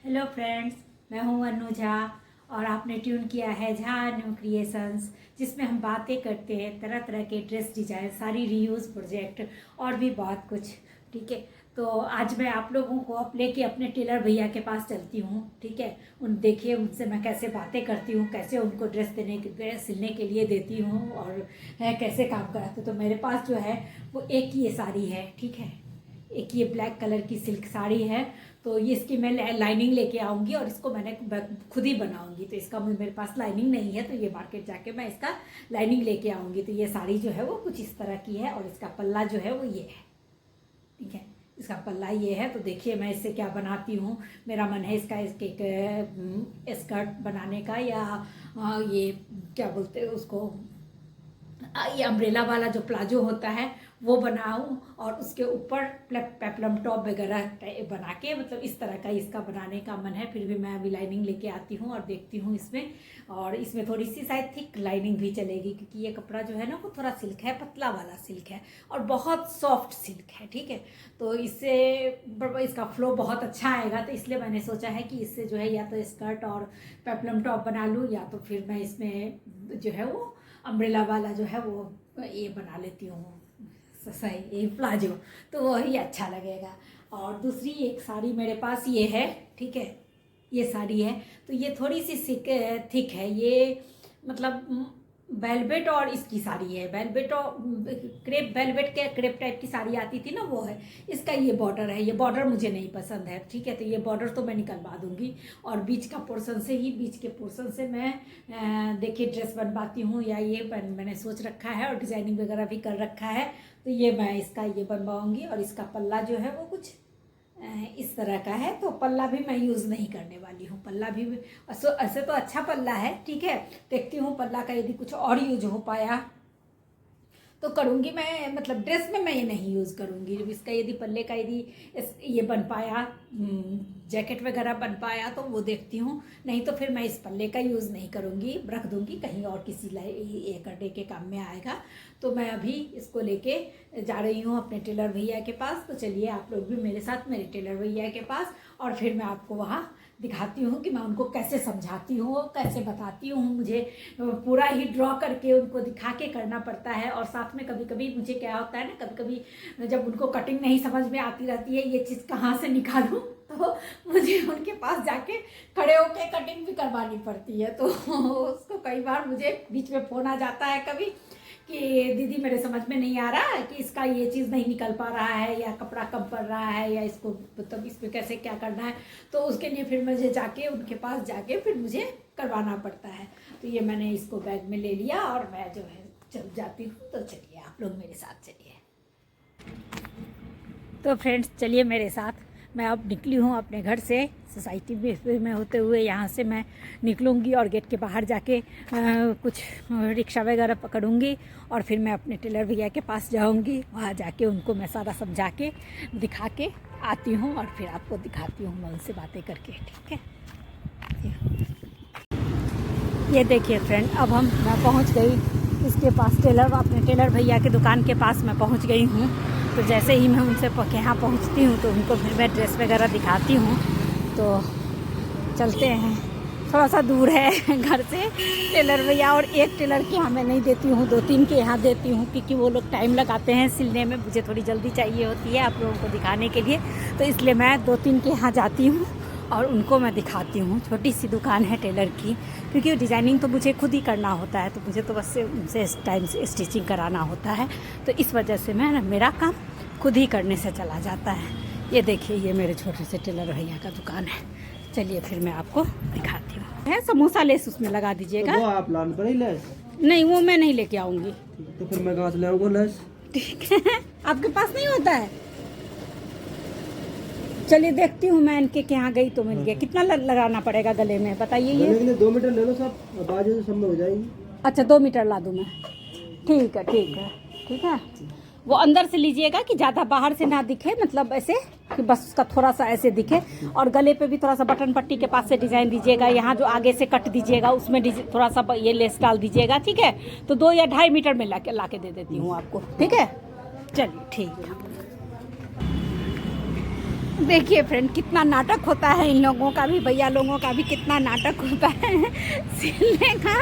Hello friends, मैं हूं अनु झा और आपने ट्यून किया है झा न्यू क्रिएशंस, जिसमें हम बातें करते हैं तरह तरह के ड्रेस डिजाइन, सारी रीयूज़ प्रोजेक्ट और भी बहुत कुछ। ठीक है, तो आज मैं आप लोगों को लेके अपने टेलर भैया के पास चलती हूँ। ठीक है, देखिए उनसे मैं कैसे बातें करती हूँ, कैसे उनको ड्रेस सिलने के लिए देती हूँ और कैसे काम कराते। तो मेरे पास जो है वो एक ये साड़ी है। ठीक है, एक ये ब्लैक कलर की सिल्क साड़ी है। तो ये इसकी मैं लाइनिंग लेके आऊँगी और इसको मैंने खुद ही बनाऊँगी। तो इसका मेरे पास लाइनिंग नहीं है, तो ये मार्केट जाके मैं इसका लाइनिंग लेके आऊँगी। तो ये साड़ी जो है वो कुछ इस तरह की है और इसका पल्ला जो है वो ये है। ठीक है, इसका पल्ला ये है। तो देखिए मैं इससे क्या बनाती हूँ। मेरा मन है इसका एक स्कर्ट बनाने का, या ये क्या बोलते हैं उसको, ये अम्ब्रेला वाला जो प्लाजो होता है वो बनाऊं और उसके ऊपर पेपलम टॉप वगैरह बना के, मतलब इस तरह का इसका बनाने का मन है। फिर भी मैं अभी लाइनिंग लेके आती हूँ और देखती हूँ इसमें, और इसमें थोड़ी सी शायद थिक लाइनिंग भी चलेगी, क्योंकि ये कपड़ा जो है ना वो थोड़ा सिल्क है, पतला वाला सिल्क है और बहुत सॉफ्ट सिल्क है। ठीक है, तो इससे इसका फ्लो बहुत अच्छा आएगा। तो इसलिए मैंने सोचा है कि इससे जो है या तो स्कर्ट और पेपलम टॉप बना लूँ, या तो फिर मैं इसमें जो है वो अम्ब्रेला वाला जो है वो ये बना लेती हूँ, सही ये प्लाजो। तो वही अच्छा लगेगा। और दूसरी एक साड़ी मेरे पास ये है। ठीक है, ये साड़ी है तो ये थोड़ी सी थिक है। ये मतलब वेलवेट और इसकी साड़ी है, वेलवेट और क्रेप, वेलवेट के क्रेप टाइप की साड़ी आती थी ना, वो है। इसका ये बॉर्डर है, ये बॉर्डर मुझे नहीं पसंद है। ठीक है, तो ये बॉर्डर तो मैं निकलवा दूंगी और बीच का पोर्शन से ही, बीच के पोर्शन से मैं देखिए ड्रेस बनवाती हूँ, या ये मैंने सोच रखा है और डिजाइनिंग वगैरह भी कर रखा है। तो ये मैं इसका ये बनवाऊँगी और इसका पल्ला जो है वो कुछ इस तरह का है। तो पल्ला भी मैं यूज़ नहीं करने वाली हूँ। पल्ला भी ऐसे तो अच्छा पल्ला है। ठीक है, देखती हूँ पल्ला का यदि कुछ और यूज हो पाया तो करूँगी मैं, मतलब ड्रेस में मैं ये नहीं यूज़ करूँगी। इसका यदि पल्ले का यदि ये बन पाया, जैकेट वगैरह बन पाया तो वो देखती हूँ, नहीं तो फिर मैं इस पल्ले का यूज़ नहीं करूँगी, रख दूँगी कहीं और, किसी ये करने के काम में आएगा। तो मैं अभी इसको लेके जा रही हूँ अपने टेलर भैया के पास। तो चलिए आप लोग भी मेरे साथ मेरे टेलर भैया के पास, और फिर मैं आपको वहाँ दिखाती हूँ कि मैं उनको कैसे समझाती हूँ, कैसे बताती हूँ। मुझे पूरा ही ड्रॉ करके उनको दिखा के करना पड़ता है। और साथ में कभी कभी मुझे क्या होता है ना, कभी कभी जब उनको कटिंग नहीं समझ में आती रहती है, ये चीज़ कहाँ से निकालूँ, तो मुझे उनके पास जाके खड़े होके कटिंग भी करवानी पड़ती है। तो उसको कई बार मुझे बीच में फ़ोन आ जाता है कभी कि दीदी मेरे समझ में नहीं आ रहा है कि इसका ये चीज़ नहीं निकल पा रहा है, या कपड़ा कम पड़ रहा है, या इसको मतलब इसमें कैसे क्या करना है। तो उसके लिए फिर मुझे जाके उनके पास जाके फिर मुझे करवाना पड़ता है। तो ये मैंने इसको बैग में ले लिया और मैं जो है चल जाती हूँ। तो चलिए आप लोग मेरे साथ चलिए। तो फ्रेंड्स चलिए मेरे साथ, मैं अब निकली हूँ अपने घर से, सोसाइटी में होते हुए यहाँ से मैं निकलूँगी और गेट के बाहर जाके कुछ रिक्शा वगैरह पकड़ूँगी और फिर मैं अपने टेलर भैया के पास जाऊँगी। वहाँ जाके उनको मैं सारा समझा के दिखा के आती हूँ और फिर आपको दिखाती हूँ मैं उनसे बातें करके। ठीक है, ये देखिए फ्रेंड, अब मैं पहुँच गई इसके पास, अपने टेलर भैया की दुकान के पास मैं पहुँच गई हूँ। तो जैसे ही मैं उनसे यहाँ पहुँचती हूँ तो उनको फिर मैं ड्रेस वगैरह दिखाती हूँ। तो चलते हैं, थोड़ा सा दूर है घर से टेलर भैया, और एक टेलर के यहाँ मैं नहीं देती हूँ, 2-3 के यहाँ देती हूँ, क्योंकि वो लोग टाइम लगाते हैं सिलने में। मुझे थोड़ी जल्दी चाहिए होती है आप लोगों को दिखाने के लिए, तो इसलिए मैं 2-3 के यहाँ जाती हूँ और उनको मैं दिखाती हूँ। छोटी सी दुकान है टेलर की, क्योंकि डिज़ाइनिंग तो मुझे खुद ही करना होता है, तो मुझे तो बस उनसे टाइम से स्टिचिंग कराना होता है। तो इस वजह से मेरा काम खुद ही करने से चला जाता है। ये देखिए, ये मेरे छोटे से टेलर भैया का दुकान है। चलिए फिर मैं आपको दिखाती हूँ। है समोसा लेस उसमें लगा दीजिएगा। तो वो आप लान पर ही लेस? नहीं, वो मैं नहीं लेके आऊँगी। तो फिर मैं कहाँ से ले आऊँगा लेस? ठीक है, आपके पास नहीं होता है? चलिए देखती हूँ, मैं इनके यहाँ गई तो मिल गया। कितना लगाना पड़ेगा गले में बताइए? ये 2 मीटर ले लो सब, बाजू से सब में हो जाएगी। अच्छा 2 मीटर ला दूँ मैं? ठीक है ठीक है ठीक है। वो अंदर से लीजिएगा कि ज़्यादा बाहर से ना दिखे, मतलब ऐसे कि बस उसका थोड़ा सा ऐसे दिखे। और गले पे भी थोड़ा सा बटन पट्टी के पास से डिज़ाइन दीजिएगा। यहाँ जो आगे से कट दीजिएगा उसमें थोड़ा सा ये लेस डाल दीजिएगा। ठीक है, तो 2 या 2.5 मीटर में ला के दे देती हूँ आपको। ठीक है, चलिए ठीक है। देखिए फ्रेंड, कितना नाटक होता है इन लोगों का भी, भैया लोगों का भी कितना नाटक होता है सिलने का।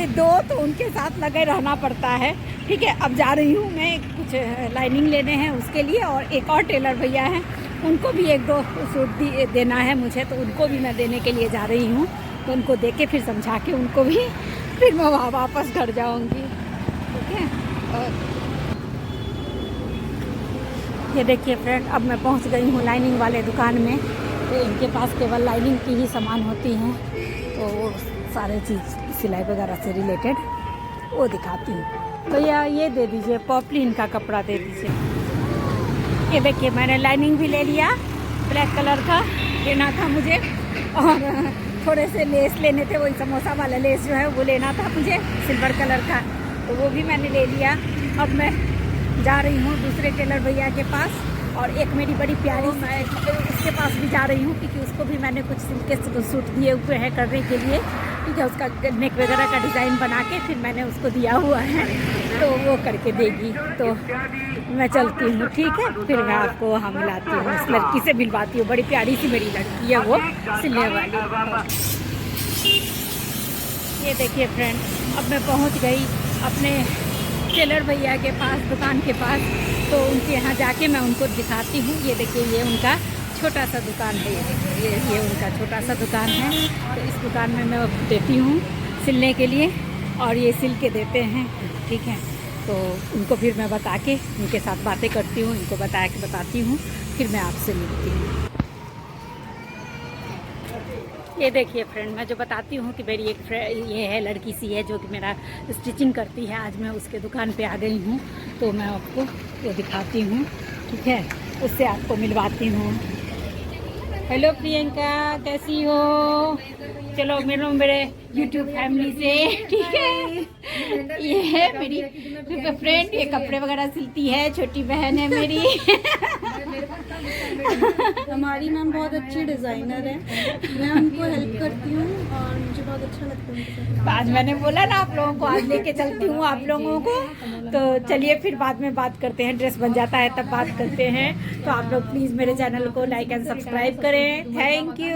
दो तो उनके साथ लगे रहना पड़ता है। ठीक है, अब जा रही हूँ मैं कुछ लाइनिंग लेने हैं उसके लिए, और एक और टेलर भैया हैं, उनको भी एक दो सूट देना है मुझे, तो उनको भी मैं देने के लिए जा रही हूँ। तो उनको दे के फिर समझा के उनको भी फिर मैं वहाँ वापस घर जाऊँगी। ठीक है, और ये देखिए फ्रेंड, अब मैं पहुंच गई हूँ लाइनिंग वाले दुकान में। तो इनके पास केवल लाइनिंग की ही सामान होती हैं, तो वो सारे चीज़ सिलाई वगैरह से रिलेटेड वो दिखाती हूँ। तो ये दे दीजिए, पॉपलिन का कपड़ा दे दीजिए। ये देखिए, मैंने लाइनिंग भी ले लिया, ब्लैक कलर का लेना था मुझे, और थोड़े से लेस लेने थे, वही समोसा वाला लेस जो है वो लेना था मुझे, सिल्वर कलर का, तो वो भी मैंने ले लिया। अब मैं जा रही हूँ दूसरे टेलर भैया के पास, और एक मेरी बड़ी प्यारी मैं उसके पास भी जा रही हूँ, क्योंकि उसको भी मैंने कुछ सिल के सूट दिए हुए हैं करने के लिए। ठीक है, उसका नेक वगैरह का डिज़ाइन बना के फिर मैंने उसको दिया हुआ है, तो वो करके देगी। तो मैं चलती हूँ, ठीक है, फिर मैं आपको वहाँ मिलाती हूँ, उस लड़की से मिलवाती हूँ। बड़ी प्यारी सी मेरी लड़की है वो, सिलने वाली। ये देखिए फ्रेंड, अब मैं पहुँच गई अपने टेलर भैया के पास, दुकान के पास। तो उनके यहाँ जाके मैं उनको दिखाती हूँ। ये देखिए, ये उनका छोटा सा दुकान है, ये उनका छोटा सा दुकान है। तो इस दुकान में मैं देती हूँ सिलने के लिए, और ये सिल के देते हैं। ठीक है, तो उनको फिर मैं बता के उनके साथ बातें करती हूँ, इनको बताती हूँ, फिर मैं आपसे मिलती हूँ। ये देखिए फ्रेंड, मैं जो बताती हूँ कि मेरी एक ये है लड़की सी है जो कि मेरा स्टिचिंग करती है। आज मैं उसके दुकान पे आ गई हूँ, तो मैं आपको वो दिखाती हूँ। ठीक है, उससे आपको मिलवाती हूँ। हेलो प्रियंका, कैसी हो? चलो मेरे YouTube फैमिली से। ठीक है, ये है मेरी फ्रेंड, ये कपड़े वगैरह सिलती है, छोटी बहन है मेरी। हमारी मैम बहुत अच्छी डिज़ाइनर है, मैं उनको हेल्प करती हूँ और मुझे बहुत अच्छा लगता है उनके साथ। आज मैंने बोला ना आप लोगों को, आज लेके चलती हूँ आप लोगों को। तो चलिए फिर बाद में बात करते हैं, ड्रेस बन जाता है तब बात करते हैं। तो आप लोग प्लीज़ मेरे चैनल को लाइक एंड सब्सक्राइब करें। Thank you.